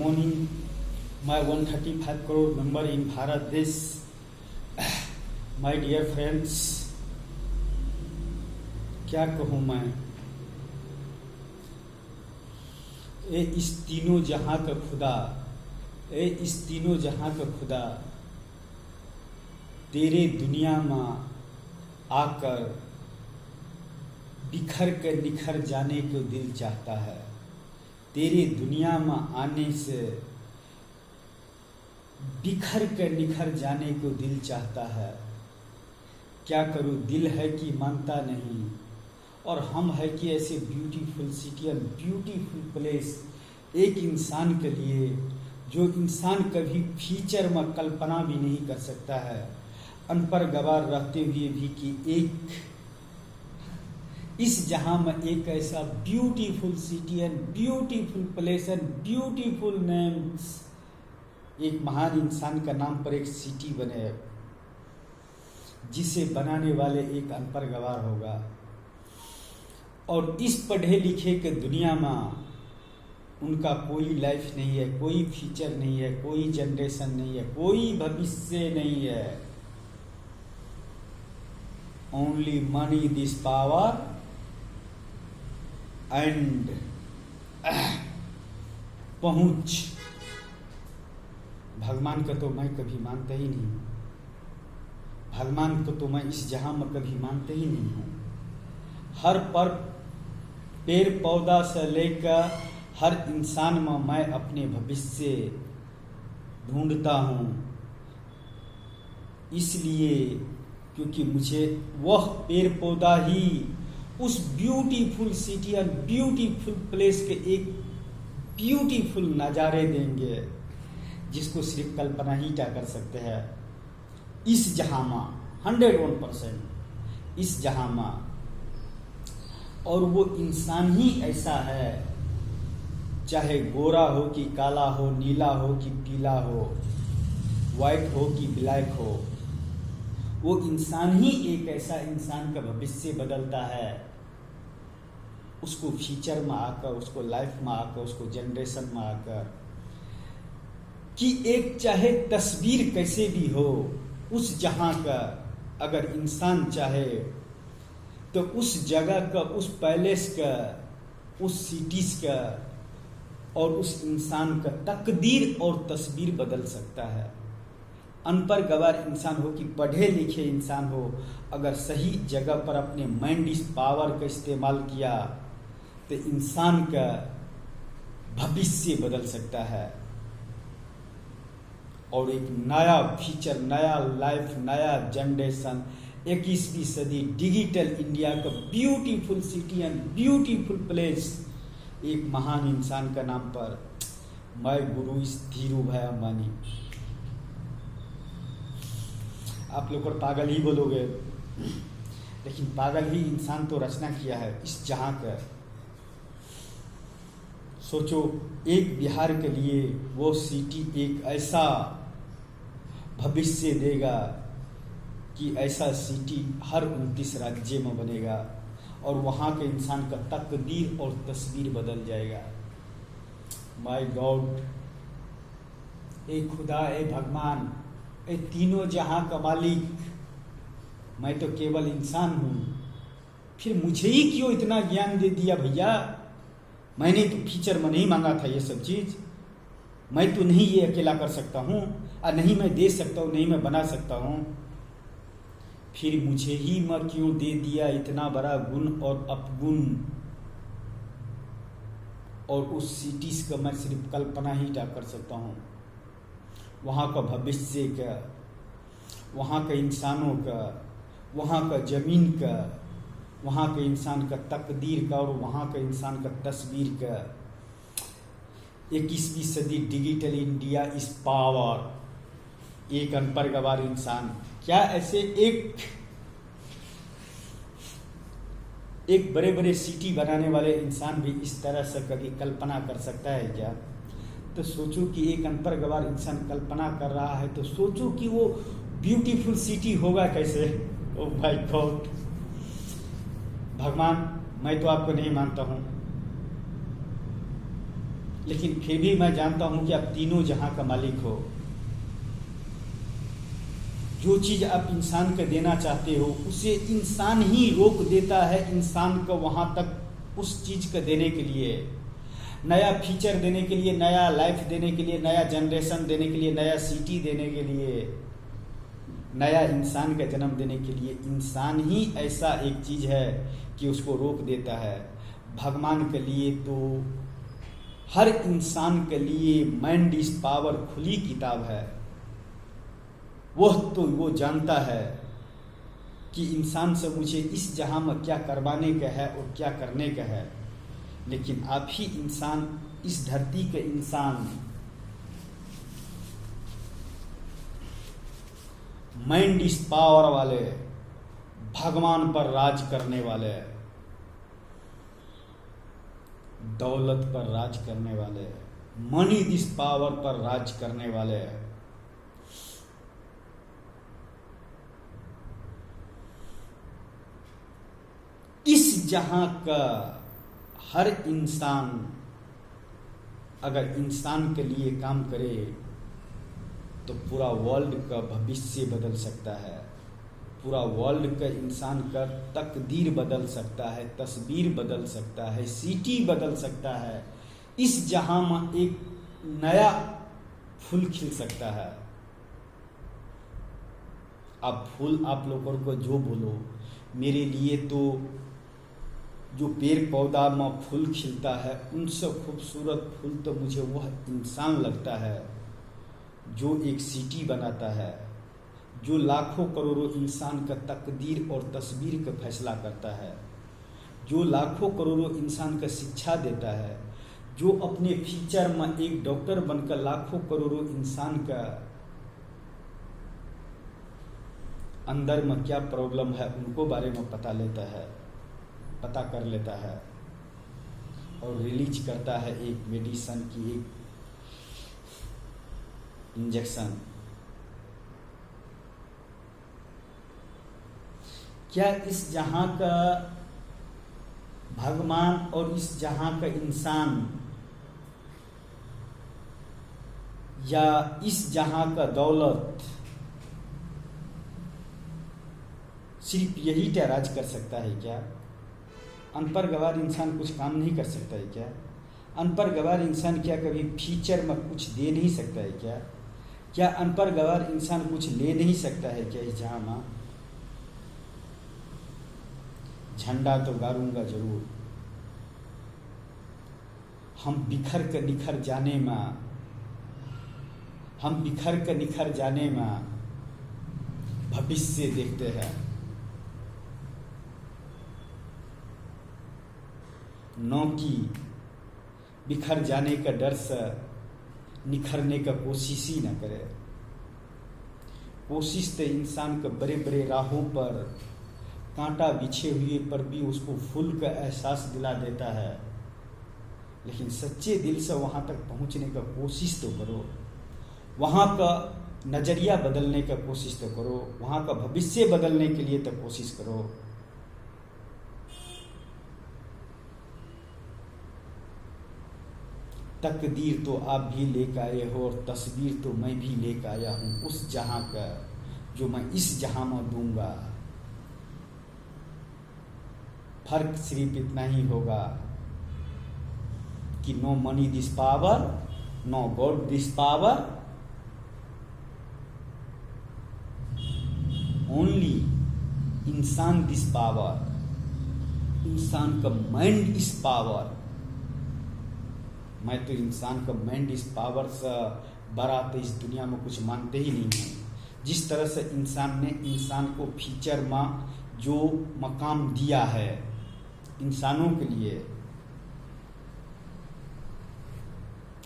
morning, my 135 crore member in Bharat Desh, my dear friends, क्या कहूँ मैं। ए इस तीनों जहां का खुदा, ए इस तीनों जहां का खुदा, तेरे दुनिया में आकर बिखर कर निखर जाने को दिल चाहता है। तेरी दुनिया में आने से बिखर कर निखर जाने को दिल चाहता है। क्या करूं, दिल है कि मानता नहीं, और हम है कि ऐसे ब्यूटीफुल सिटी और ब्यूटीफुल प्लेस एक इंसान के लिए जो इंसान कभी फ्यूचर में कल्पना भी नहीं कर सकता है, अनपढ़ गवार रहते हुए भी, कि एक इस जहां में एक ऐसा beautiful city and beautiful place and beautiful names, एक महान इंसान का नाम पर एक सिटी बने, जिसे बनाने वाले एक अनपढ़ गवार होगा। और इस पढ़े लिखे के दुनिया में उनका कोई लाइफ नहीं है, कोई फ्यूचर नहीं है, कोई जनरेशन नहीं है, कोई भविष्य नहीं है। Only money, this power and पहुंच। भगवान का तो मैं कभी मानता ही नहीं। भगवान को तो मैं इस जहां में कभी मानते ही नहीं हूं। हर पर पेड़ पौधा से लेकर हर इंसान में मैं अपने भविष्य ढूंढता हूं, इसलिए क्योंकि मुझे वह पेड़ पौधा ही उस ब्यूटीफुल सिटी और ब्यूटीफुल प्लेस के एक ब्यूटीफुल नज़ारे देंगे, जिसको सिर्फ कल्पना ही क्या कर सकते हैं इस जहां में 101% इस जहां में। और वो इंसान ही ऐसा है, चाहे गोरा हो कि काला हो, नीला हो कि पीला हो, वाइट हो कि ब्लैक हो, वो इंसान ही एक ऐसा इंसान का भविष्य बदलता है। उसको फ्यूचर में आकर, उसको लाइफ में आकर, उसको जनरेशन में आकर, कि एक चाहे तस्वीर कैसे भी हो उस जहां का, अगर इंसान चाहे तो उस जगह का, उस पैलेस का, उस सिटीज का और उस इंसान का तकदीर और तस्वीर बदल सकता है। अनपढ़ गवार इंसान हो कि पढ़े लिखे इंसान हो, अगर सही जगह पर अपने माइंड इस पावर का इस्तेमाल किया तो इंसान का भविष्य बदल सकता है और एक नया फ्यूचर, नया लाइफ, नया जनरेशन, 21वीं सदी डिजिटल इंडिया का beautiful city and beautiful place एक महान इंसान का नाम पर, मैं गुरु इस धीरू भाई अंबानी। आप लोग और पागल ही बोलोगे, लेकिन पागल ही इंसान तो रचना किया है इस जहां का। सोचो, एक बिहार के लिए वो सिटी एक ऐसा भविष्य देगा कि ऐसा सिटी हर 29 राज्य में बनेगा और वहाँ के इंसान का तकदीर और तस्वीर बदल जाएगा। माय गॉड, ए खुदा, ए भगवान, ए तीनों जहां का मालिक, मैं तो केवल इंसान हूं, फिर मुझे ही क्यों इतना ज्ञान दे दिया भैया? मैंने तो फ्यूचर में नहीं मांगा था ये सब चीज। मैं तो नहीं ये अकेला कर सकता हूं, और नहीं मैं दे सकता हूं, नहीं मैं बना सकता हूं, फिर मुझे ही मैं क्यों दे दिया इतना बड़ा गुण और अपगुण? और उस सिटीज का मैं सिर्फ कल्पना ही क्या कर सकता हूं। वहाँ का भविष्य का, वहाँ के इंसानों का, वहाँ का जमीन का, वहाँ के इंसान का तकदीर का और वहाँ के इंसान का तस्वीर का। 21वीं सदी डिजिटल इंडिया इस पावर। एक अनपढ़ गवार इंसान क्या ऐसे एक बड़े बड़े सिटी बनाने वाले इंसान भी इस तरह से कभी कल्पना कर सकता है क्या? तो सोचो कि एक अनपढ़ गवार इंसान कल्पना कर रहा है, तो सोचो कि वो ब्यूटीफुल सिटी होगा कैसे। ओह माय गॉड, भगवान, मैं तो आपको नहीं मानता हूं, लेकिन फिर भी मैं जानता हूं कि आप तीनों जहां का मालिक हो। जो चीज आप इंसान को देना चाहते हो उसे इंसान ही रोक देता है इंसान को वहां तक उस चीज को देने के लिए, नया फीचर देने के लिए, नया लाइफ देने के लिए, नया जनरेशन देने के लिए, नया सिटी देने के लिए, नया इंसान का जन्म देने के लिए। इंसान ही ऐसा एक चीज है कि उसको रोक देता है। भगवान के लिए तो हर इंसान के लिए माइंड इज पावर खुली किताब है। वो जानता है कि इंसान से मुझे इस जहां में क्या करवाने का है और क्या करने का है। लेकिन आप ही इंसान, इस धरती के इंसान, माइंड इस पावर वाले, भगवान पर राज करने वाले, दौलत पर राज करने वाले, मनी दिस पावर पर राज करने वाले, इस जहां का हर इंसान अगर इंसान के लिए काम करे तो पूरा वर्ल्ड का भविष्य बदल सकता है, पूरा वर्ल्ड का इंसान का तकदीर बदल सकता है, तस्वीर बदल सकता है, सिटी बदल सकता है। इस जहां में एक नया फूल खिल सकता है। अब फूल आप लोगों को जो बोलो, मेरे लिए तो जो पेड़ पौधा में फूल खिलता है उनसे खूबसूरत फूल तो मुझे वह इंसान लगता है जो एक सिटी बनाता है, जो लाखों करोड़ों इंसान का तकदीर और तस्वीर का फैसला करता है, जो लाखों करोड़ों इंसान का शिक्षा देता है, जो अपने फ्यूचर में एक डॉक्टर बनकर लाखों करोड़ों इंसान का अंदर में क्या प्रॉब्लम है उनको बारे में पता कर लेता है और रिलीज करता है एक मेडिसिन की एक इंजेक्शन। क्या इस जहां का भगवान और इस जहां का इंसान या इस जहां का दौलत सिर्फ यही क्या राज कर सकता है क्या? अनपढ़ गवार इंसान कुछ काम नहीं कर सकता है क्या? अनपढ़ गवार इंसान क्या कभी फ्यूचर में कुछ दे नहीं सकता है क्या? क्या अनपढ़ गवार इंसान कुछ ले नहीं सकता है क्या? इस जहां में झंडा तो गाड़ूंगा जरूर। हम बिखर कर निखर जाने में भविष्य देखते हैं। नौ की बिखर जाने का डर से निखरने का कोशिश ही न करे। कोशिश तो इंसान के बड़े बड़े राहों पर कांटा बिछे हुए पर भी उसको फूल का एहसास दिला देता है। लेकिन सच्चे दिल से वहां तक पहुंचने का कोशिश तो करो, वहां का नजरिया बदलने का कोशिश तो करो, वहां का भविष्य बदलने के लिए तो कोशिश करो। तकदीर तो आप भी लेकर आए हो और तस्वीर तो मैं भी लेकर आया हूं उस जहां का जो मैं इस जहां में दूंगा। फर्क सिर्फ इतना ही होगा कि no money this power, no god this power, only इंसान दिस पावर। इंसान का माइंड इस पावर। मैं तो इंसान का माइंड इस पावर से बड़ा तो इस दुनिया में कुछ मानते ही नहीं है। जिस तरह से इंसान ने इंसान को फ्यूचर में जो मकाम दिया है इंसानों के लिए,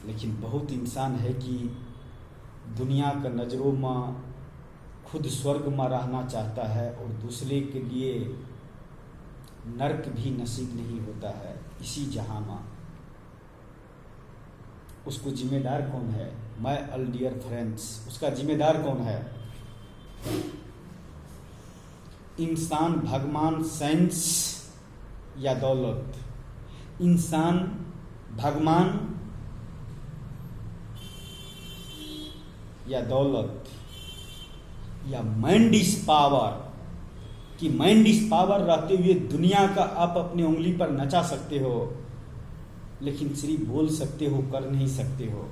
लेकिन बहुत इंसान है कि दुनिया का नज़रों में खुद स्वर्ग में रहना चाहता है और दूसरे के लिए नर्क भी नसीब नहीं होता है इसी जहां में। उसको जिम्मेदार कौन है? माय ऑल डियर फ्रेंड्स, उसका जिम्मेदार कौन है? इंसान, भगवान, साइंस या दौलत? इंसान, भगवान या दौलत या माइंड इज पावर, कि माइंड इज पावर रहते हुए दुनिया का आप अपनी उंगली पर नचा सकते हो, लेकिन सिर्फ बोल सकते हो, कर नहीं सकते हो।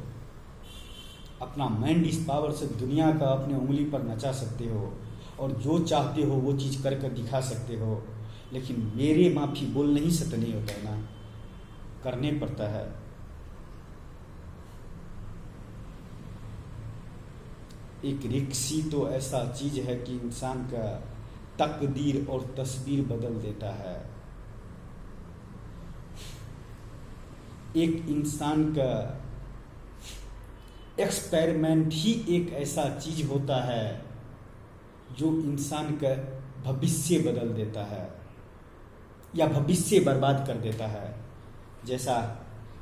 अपना माइंड इस पावर से दुनिया का अपने उंगली पर नचा सकते हो और जो चाहते हो वो चीज़ कर दिखा सकते हो, लेकिन मेरे माफी बोल नहीं सकते, नहीं होता है ना, करने पड़ता है। एक रिक्सी तो ऐसा चीज है कि इंसान का तकदीर और तस्वीर बदल देता है। एक इंसान का एक्सपेरिमेंट ही एक ऐसा चीज होता है जो इंसान का भविष्य बदल देता है या भविष्य बर्बाद कर देता है, जैसा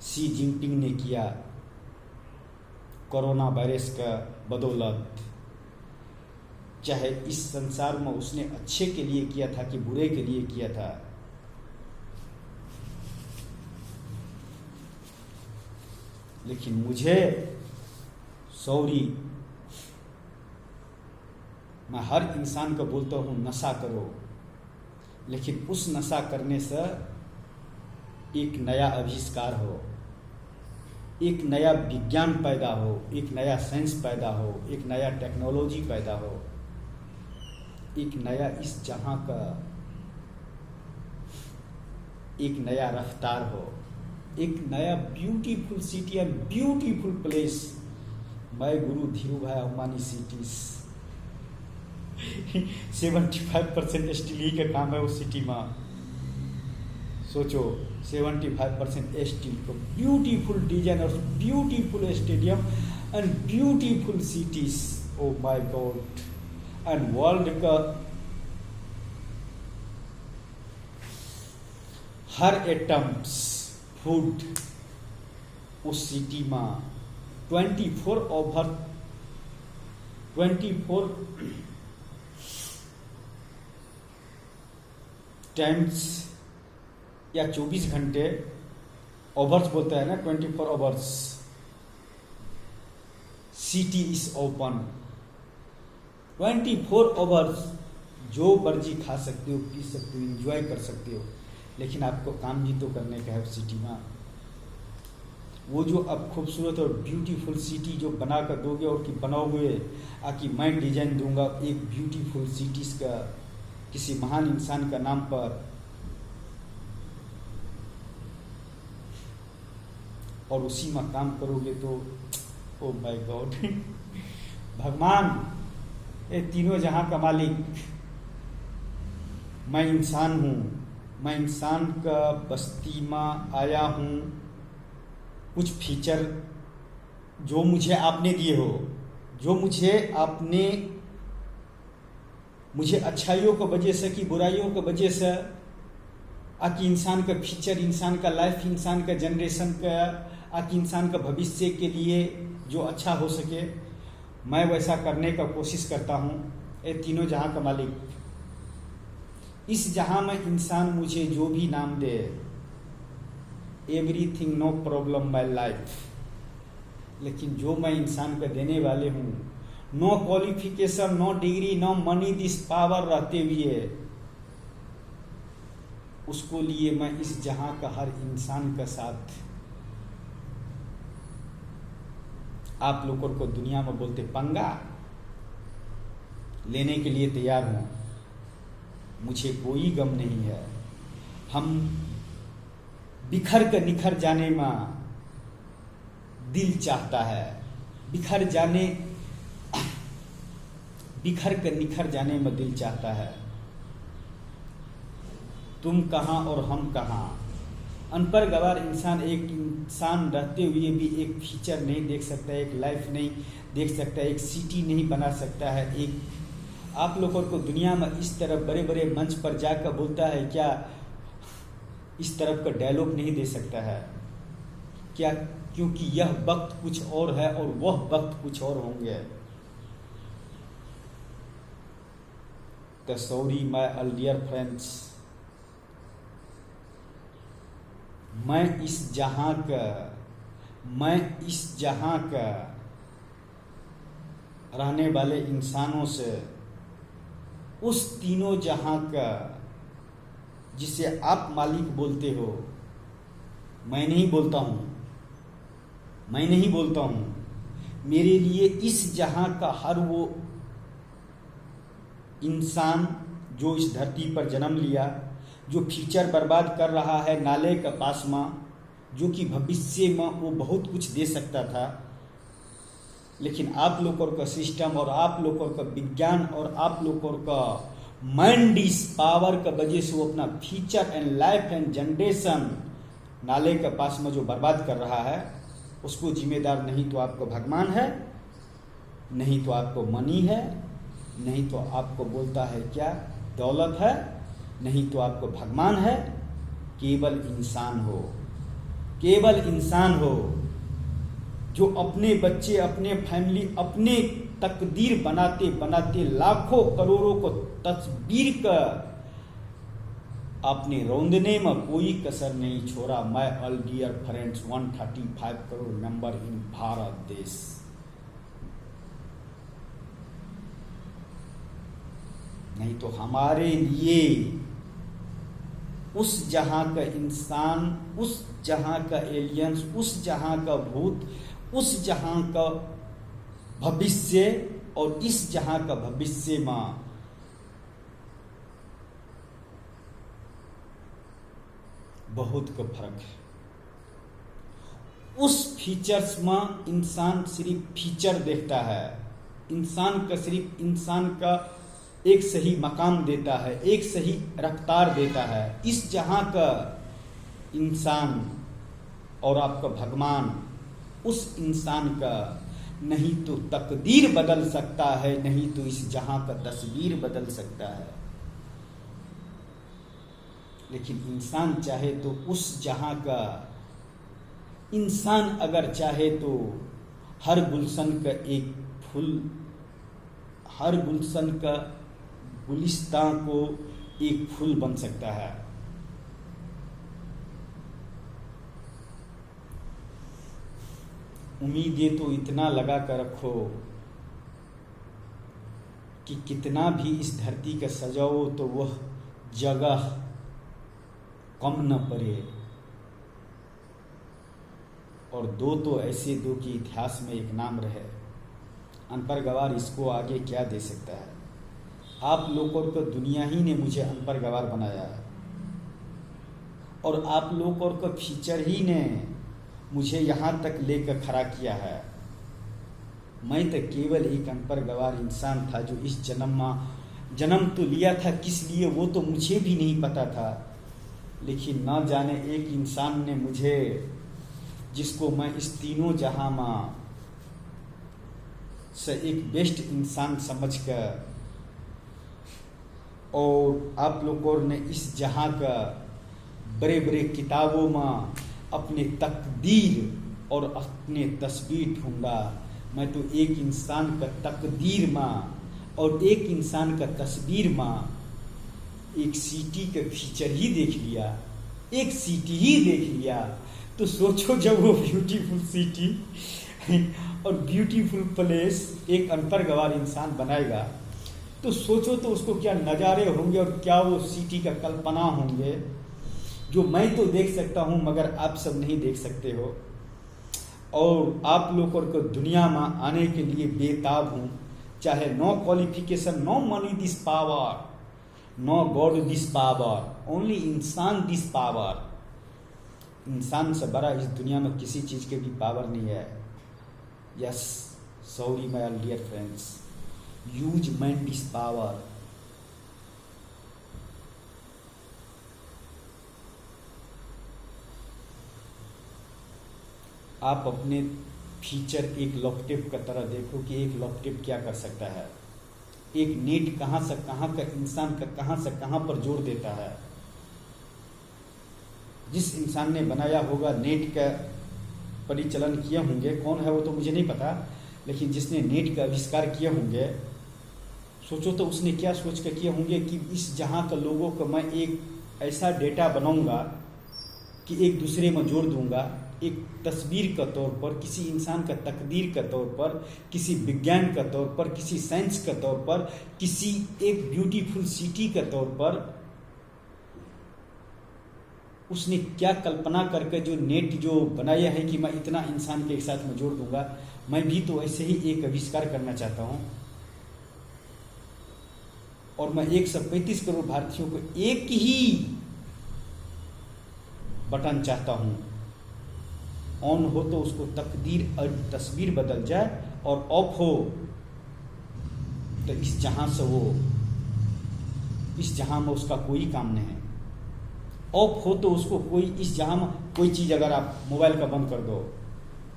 शी जिनपिंग ने किया कोरोना वायरस का बदौलत। चाहे इस संसार में उसने अच्छे के लिए किया था कि बुरे के लिए किया था, लेकिन मुझे सॉरी, मैं हर इंसान को बोलता हूँ नशा करो, लेकिन उस नशा करने से एक नया आविष्कार हो, एक नया विज्ञान पैदा हो, एक नया साइंस पैदा हो, एक नया टेक्नोलॉजी पैदा हो, एक नया इस जहां का एक नया रफ्तार हो, एक नया beautiful city and beautiful place. मैं गुरु धीरू भाई अम्बानी सिटीज 75% स्टील ही का काम है उस सिटी में। सोचो 75% स्टील को, ब्यूटीफुल डिजाइन और beautiful stadium and beautiful cities. Oh my God, and world का हर एटम्स फूड उस सिटी में 24 टाइम्स या 24 घंटे, ओवर्स बोलता है ना, 24 hours city is open. 24 hours जो मर्जी खा सकते हो, पी सकते हो, एंजॉय कर सकते हो, लेकिन आपको काम भी तो करने का है उस सिटी में। वो जो अब खूबसूरत और ब्यूटीफुल सिटी जो बना कर दोगे और कि बनाओगे, आकि मैं डिजाइन दूंगा एक ब्यूटीफुल सिटीज का किसी महान इंसान का नाम पर, और उसी में काम करोगे तो ओ माय गॉड भगवान, ये तीनों जहां का मालिक, मैं इंसान हूं, मैं इंसान का बस्ती में आया हूं। कुछ फीचर जो मुझे आपने दिए हो, जो मुझे अच्छाइयों की वजह से कि बुराइयों की वजह से, आकि इंसान का फीचर, इंसान का लाइफ, इंसान का जनरेशन का, आकि इंसान का भविष्य के लिए जो अच्छा हो सके, मैं वैसा करने का कोशिश करता हूँ। ये तीनों जहाँ का मालिक, इस जहाँ में इंसान मुझे जो भी नाम दे, everything no problem my life, लेकिन जो मैं इंसान को देने वाले हूँ, no qualification, no degree, no money, this power रहते हुए, उसको लिए मैं इस जहां का हर इंसान का साथ, आप लोगों को दुनिया में बोलते पंगा, लेने के लिए तैयार हूं। मुझे कोई गम नहीं है। हम बिखर कर निखर जाने में दिल चाहता है, बिखर कर निखर जाने में दिल चाहता है। तुम कहाँ और हम कहाँ, अनपढ़ गवार इंसान एक इंसान रहते हुए भी एक फीचर नहीं देख सकता है, एक लाइफ नहीं देख सकता है, एक सिटी नहीं बना सकता है। एक आप लोगों को दुनिया में इस तरफ बड़े बड़े मंच पर जाकर बोलता है क्या, इस तरफ का डायलॉग नहीं दे सकता है क्या? क्योंकि यह वक्त कुछ और है और वह वक्त कुछ और होंगे। सॉरी माय डियर फ्रेंड्स, मैं इस जहां का रहने वाले इंसानों से उस तीनों जहां का जिसे आप मालिक बोलते हो, मैं नहीं बोलता हूं, मेरे लिए इस जहां का हर वो इंसान जो इस धरती पर जन्म लिया, जो फ्यूचर बर्बाद कर रहा है नाले का पास में, जो कि भविष्य में वो बहुत कुछ दे सकता था, लेकिन आप लोगों का सिस्टम और आप लोगों का विज्ञान और आप लोगों का माइंड इस पावर का वजह से वो अपना future and life and generation नाले के पास में जो बर्बाद कर रहा है, उसको जिम्मेदार नहीं तो आपको भगवान है, नहीं तो आपको मनी है, नहीं तो आपको बोलता है क्या दौलत है, नहीं तो आपको भगवान है, केवल इंसान हो जो अपने बच्चे, अपने फैमिली, अपने तकदीर बनाते बनाते लाखों करोड़ों को तस्वीर का अपने रौंदने में कोई कसर नहीं छोड़ा। My all dear friends, 135 crore member in Bharat देश। नहीं तो हमारे लिए उस जहां का इंसान, उस जहां का एलियंस, उस जहां का भूत, उस जहां का भविष्य और इस जहां का भविष्य में बहुत का फर्क है। उस फीचर्स में इंसान सिर्फ फीचर देखता है, इंसान का एक सही मकाम देता है, एक सही रफ्तार देता है। इस जहां का इंसान और आपका भगवान उस इंसान का नहीं तो तकदीर बदल सकता है, नहीं तो इस जहां का तस्वीर बदल सकता है। लेकिन इंसान चाहे तो उस जहां का इंसान अगर चाहे तो हर गुलशन का एक फूल, हर गुलशन का गुलिस्तां को एक फूल बन सकता है। उम्मीदें तो इतना लगा कर रखो कि कितना भी इस धरती का सजाओ तो वह जगह कम न पड़े। और दो कि इतिहास में एक नाम रहे। अनपढ़ गवार इसको आगे क्या दे सकता है? आप लोगों को दुनिया ही ने मुझे अनपढ़ गवार बनाया है और आप लोगों का फीचर ही ने मुझे यहाँ तक लेकर खड़ा किया है। मैं तो केवल एक अनपढ़ गवार इंसान था जो इस जन्म तो लिया था, किस लिए वो तो मुझे भी नहीं पता था। लेकिन न जाने एक इंसान ने मुझे, जिसको मैं इस तीनों जहां में से एक बेस्ट इंसान समझकर, और आप लोगों ने इस जहां का बड़े बड़े किताबों में अपने तकदीर और अपने तस्वीर ढूंढा। मैं तो एक इंसान का तकदीर में और एक इंसान का तस्वीर में एक सिटी का फीचर ही देख लिया, एक सिटी ही देख लिया। तो सोचो जब वो ब्यूटीफुल सिटी और ब्यूटीफुल प्लेस एक अनपढ़ गवार इंसान बनाएगा, तो सोचो तो उसको क्या नज़ारे होंगे और क्या वो सिटी का कल्पना होंगे, जो मैं तो देख सकता हूँ मगर आप सब नहीं देख सकते हो। और आप लोगों को दुनिया में आने के लिए बेताब हूँ, चाहे no qualification, no money this power, no god this power, only इंसान दिस पावर। इंसान से बड़ा इस दुनिया में किसी चीज़ के भी पावर नहीं है। Yes, sorry my dear friends, use man this power. आप अपने फीचर एक लॉकटिप का तरह देखो कि एक लॉकटिप क्या कर सकता है। एक नेट कहाँ से कहाँ का, इंसान का कहाँ से कहाँ पर जोड़ देता है। जिस इंसान ने बनाया होगा, नेट का परिचालन किए होंगे, कौन है वो तो मुझे नहीं पता, लेकिन जिसने नेट का आविष्कार किए होंगे, सोचो तो उसने क्या सोच कर किए होंगे कि इस जहाँ का लोगों को मैं एक ऐसा डेटा बनाऊंगा कि एक दूसरे में जोड़ दूंगा एक तस्वीर का तौर पर, किसी इंसान का तकदीर का तौर पर, किसी विज्ञान का तौर पर, किसी साइंस का तौर पर, किसी एक ब्यूटीफुल सिटी का तौर पर उसने क्या कल्पना करके जो नेट जो बनाया है कि मैं इतना इंसान के एक साथ में जोड़ दूंगा, मैं भी तो ऐसे ही एक आविष्कार करना चाहता हूं। और मैं 135 करोड़ भारतीयों को एक ही बटन चाहता हूं, ऑन हो तो उसको तकदीर और तस्वीर बदल जाए, और ऑफ हो तो इस जहां में उसका कोई काम नहीं है। ऑफ हो तो उसको कोई, इस जहां में कोई चीज अगर आप मोबाइल का बंद कर दो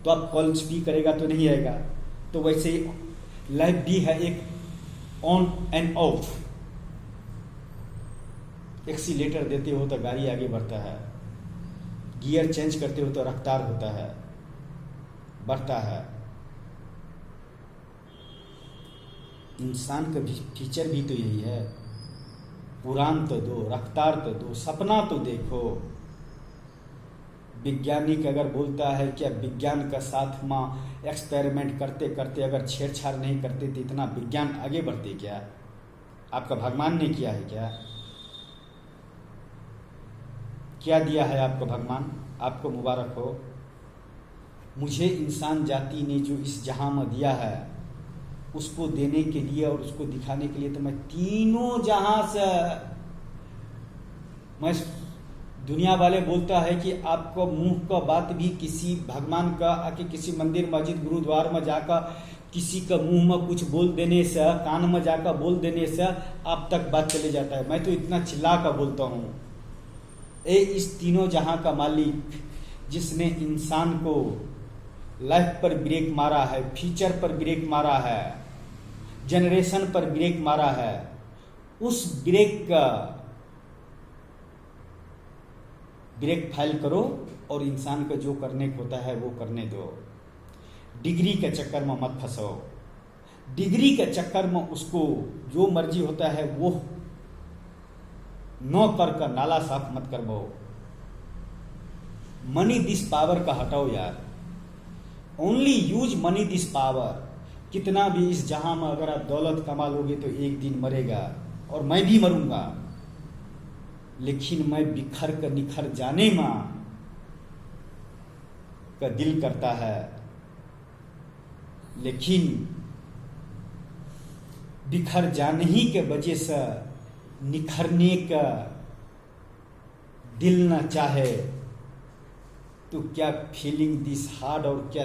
तो आप कॉल्स भी करेगा तो नहीं आएगा। तो वैसे ही लाइफ भी है एक ऑन एंड ऑफ। एक्सीलेटर देते हो तो गाड़ी आगे बढ़ता है, गियर चेंज करते हो तो रफ्तार होता है, बढ़ता है। इंसान का भी फीचर भी तो यही है, उड़ान तो दो, रफ्तार तो दो, सपना तो देखो। वैज्ञानिक अगर बोलता है कि विज्ञान का साथ में एक्सपेरिमेंट करते करते अगर छेड़छाड़ नहीं करते तो इतना विज्ञान आगे बढ़ते क्या? आपका भगवान ने किया है क्या? क्या दिया है आपका भगवान? आपको मुबारक हो। मुझे इंसान जाति ने जो इस जहां में दिया है उसको देने के लिए और उसको दिखाने के लिए तो मैं तीनों जहां से, मैं दुनिया वाले बोलता है कि आपको मुंह का बात भी किसी भगवान का आके किसी मंदिर मस्जिद गुरुद्वार में जाकर किसी का मुंह में कुछ बोल देने से, कान में जाकर बोल देने से आप तक बात चले जाता है। मैं तो इतना चिल्ला कर बोलता हूँ, इस तीनों जहां का मालिक जिसने इंसान को लाइफ पर ब्रेक मारा है, फ्यूचर पर ब्रेक मारा है, जनरेशन पर ब्रेक मारा है, उस ब्रेक फाइल करो और इंसान को जो करने को होता है वो करने दो। डिग्री के चक्कर में मत फंसो। डिग्री के चक्कर में उसको जो मर्जी होता है वो न कर नाला साफ मत करवाओ। मनी दिस पावर का हटाओ यार। Only use money this power. कितना भी इस जहां में अगर आप दौलत कमा लोगे तो एक दिन मरेगा, और मैं भी मरूंगा, लेकिन मैं बिखर कर निखर जाने में का दिल करता है, लेकिन बिखर जाने ही के वजह से निखरने का दिल न चाहे तो क्या फीलिंग दिस हार्ड और क्या